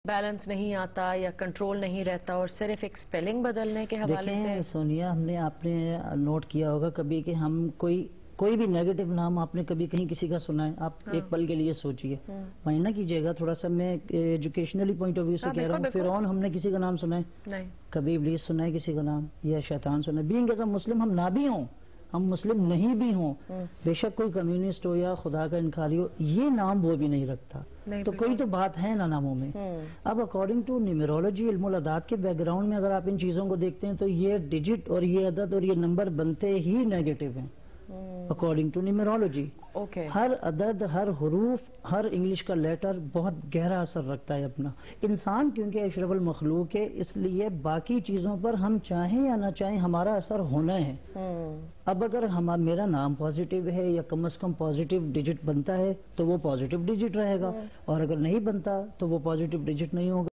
Balance نہیں آتا یا کنٹرول نہیں رہتا اور صرف ایک سپیلنگ بدلنے کے حوالے سے؟ دیکھیں سونیا، آپ نے نوٹ کیا ہوگا کبھی کہ ہم کوئی بھی نیگیٹو نام آپ نے کبھی کہیں کسی کا سنا ہے؟ آپ ایک پل کے لیے سوچئے، مائنڈ نہ کیجئے گا تھوڑا سا، میں ایجوکیشنلی پوائنٹ آف ویو سے کہہ رہا ہوں۔ فرعون ہم نے کسی کا نام سنا ہے؟ نہیں۔ کبھی ابلیس سنا ہے کسی کا نام؟ یا شیطان سنا ہے؟ بینگ ایز اے مسلم ہم نہ بھی ہوں، ہم مسلم نہیں بھی ہوں، بے شک کوئی کمیونسٹ ہو یا خدا کا انکاری ہو، یہ نام وہ بھی نہیں رکھتا، تو کوئی تو بات ہے نا ناموں میں۔ اب اکارڈنگ ٹو نیومرولوجی، علم العداد کے بیک گراؤنڈ میں اگر آپ ان چیزوں کو دیکھتے ہیں تو یہ ڈیجٹ اور یہ عدد اور یہ نمبر بنتے ہی نیگیٹو ہیں اکارڈنگ ٹو نیومرولوجی۔ ہر عدد، ہر حروف، ہر انگلش کا لیٹر بہت گہرا اثر رکھتا ہے اپنا۔ انسان کیونکہ اشرف المخلوق ہے، اس لیے باقی چیزوں پر ہم چاہیں یا نہ چاہیں ہمارا اثر ہونا ہے۔ اب اگر میرا نام پازیٹیو ہے یا کم از کم پازیٹیو ڈیجٹ بنتا ہے تو وہ پازیٹیو ڈیجٹ رہے گا، اور اگر نہیں بنتا تو وہ پازیٹیو ڈیجٹ نہیں ہوگا۔